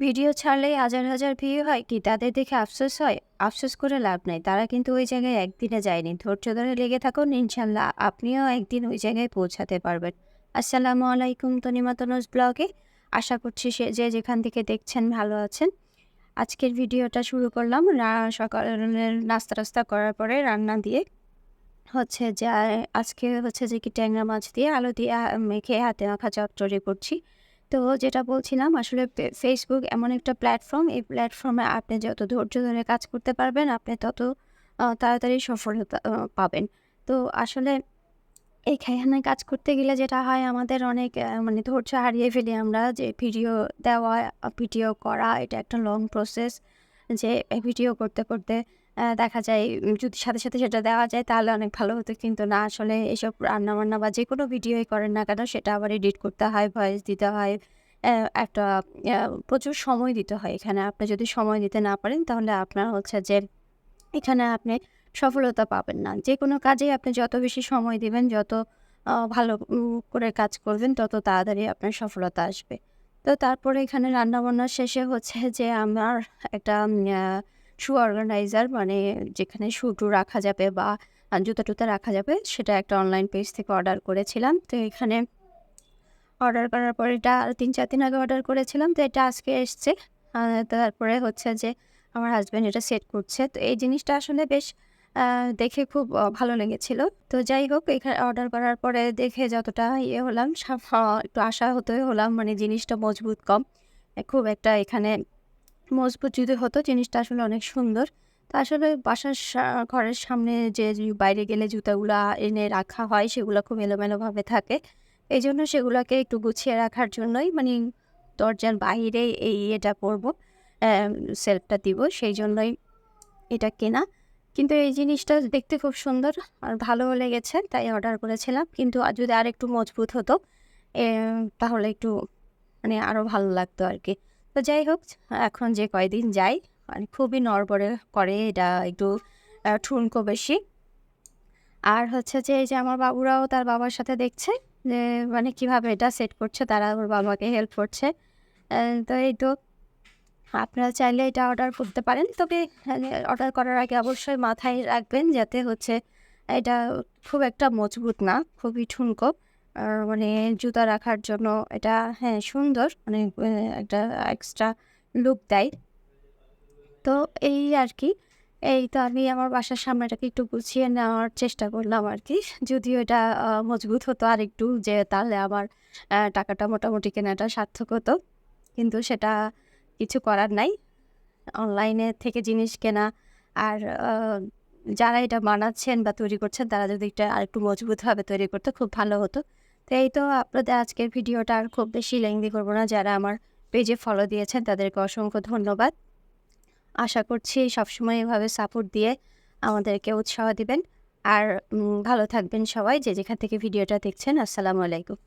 Video ছাড়লেই হাজার হাজার view হয় কি তাদের দেখে আফসোস হয়? আফসোস করে লাভ নাই। তারা কিন্তু ওই জায়গায় একদিনে যায়নি। ধৈর্য ধরে লেগে থাকুন, ইনশাল্লাহ আপনিও একদিন ওই জায়গায় পৌঁছাতে পারবেন। আসসালামু আলাইকুম, তনিমা তনুজ ব্লগে। আশা করছি যে যেখান থেকে দেখছেন ভালো আছেন। আজকের ভিডিওটা শুরু করলাম সকালের নাস্তা করার পরে রান্না দিয়ে। আজকে হচ্ছে যে কি ট্যাংরা মাছ দিয়ে আলু দিয়ে মেখে হাতে মাখা চচ্চড়ি করছি। তো যেটা বলছিলাম আসলে Facebook এমন একটা প্ল্যাটফর্ম, এই প্ল্যাটফর্মে আপনি যত ধৈর্য ধরে কাজ করতে পারবেন, আপনি তত তাড়াতাড়ি সফলতা পাবেন। তো আসলে এইখানে কাজ করতে গেলে যেটা হয় আমাদের অনেক মানে ধৈর্য হারিয়ে ফেলি আমরা, যে ভিডিও দেওয়া, ভিডিও করা এটা একটা লং প্রসেস। যে ভিডিও করতে দেখা যায় যদি সাথে সেটা দেওয়া যায় তাহলে অনেক ভালো হতো। কিন্তু না, আসলে এসব রান্নাবান্না বা যেকোনো ভিডিওই করেন না কেন সেটা আবার এডিট করতে হয়, ভয়েস দিতে হয়। একটা প্রচুর সময় দিতে হয় এখানে। আপনি যদি সময় দিতে না পারেন তাহলে আপনার হচ্ছে যে এখানে আপনি সফলতা পাবেন না। যেকোনো কাজেই আপনি যত বেশি সময় দিবেন, যত ভালো করে কাজ করবেন, তত তাড়াতাড়ি আপনার সফলতা আসবে। তো তারপরে এখানে রান্নাবান্না শেষে হচ্ছে যে আমার একটা শু অর্গানাইজার, মানে যেখানে শু-টু রাখা যাবে বা জুতা-টুতা রাখা যাবে, সেটা একটা অনলাইন পেজ থেকে অর্ডার করেছিলাম। তো এখানে অর্ডার করার পরে এটা ৩-৪ দিন আগে অর্ডার করেছিলাম। তো এটা আজকে এসছে। আ তারপরে হচ্ছে যে আমার হাসব্যান্ড এটা সেট করছে। তো এই জিনিসটা আসলে বেশ আ দেখে খুব ভালো লেগেছিল। তো যাই হোক, অর্ডার করার পরে দেখে যতটা ইয়ে হলাম, একটু আশাহতই হলাম। মানে জিনিসটা মজবুত কম। খুব একটা এখানে মজবুত যদি হতো, জিনিসটা আসলে অনেক সুন্দর। তো আসলে বাসার ঘরের সামনে যে বাইরে গেলে জুতাগুলা এনে রাখা হয় সেগুলা খুব এলোমেলোভাবে থাকে। এজন্য সেগুলাকে একটু গুছিয়ে রাখার জন্যই, মানে দরজার বাহিরে এটা করব, সেলফটা দিব, সেইজন্যই এটা কেনা। কিন্তু এই জিনিসটা দেখতে খুব সুন্দর আর ভালোও লেগেছে, তাই অর্ডার করেছিলাম। কিন্তু যদি আরেকটু মজবুত হতো এ তাহলে একটু, মানে আরো ভালো লাগতো আরকি। তো যাই হোক, এখন যে কয়দিন যাই, মানে খুবই নড়বড়ে করে এটা, একটু ঠুনকো বেশি। আর হচ্ছে যে এই যে আমার বাবুরাও তার বাবার সাথে দেখছে যে মানে কিভাবে এটা সেট করছে, তারা ওর বাবাকে হেল্প করছে। তো এই তো আপনারা চাইলে এটা অর্ডার করতে পারেন। তবে অর্ডার করার আগে অবশ্যই মাথায় রাখবেন যাতে হচ্ছে এটা খুব একটা মজবুত না, খুবই ঠুনকো। মানে জুতা রাখার জন্য এটা, হ্যাঁ, সুন্দর, মানে একটা এক্সট্রা লুক দেয়। তো এই আরকি। এই তো আমি আমার বাসার সামনেটাকে একটু গুছিয়ে নেওয়ার চেষ্টা করলাম আরকি। যদিও এটা মজবুত হতো আরেকটু, যে তাহলে আমার টাকাটা মোটামুটি কেনাটা সার্থক হতো। কিন্তু সেটা কিছু করার নাই। অনলাইনে থেকে জিনিস কেনা আর যারা এটা বানাচ্ছেন বা তৈরি করছেন তারা যদি এটা আরেকটু মজবুতভাবে তৈরি করতো খুব ভালো হতো। তো এই তো আপনাদের আজকের ভিডিওটা আর খুব বেশি লেংদি করব না। যারা আমার পেজে ফলো দিয়েছেন তাদেরকে অসংখ্য ধন্যবাদ। আশা করছি সবসময় এভাবে সাপোর্ট দিয়ে আমাদেরকে উৎসাহ দিবেন। আর ভালো থাকবেন সবাই, যে যেখান থেকে ভিডিওটা দেখছেন। আসসালামু আলাইকুম।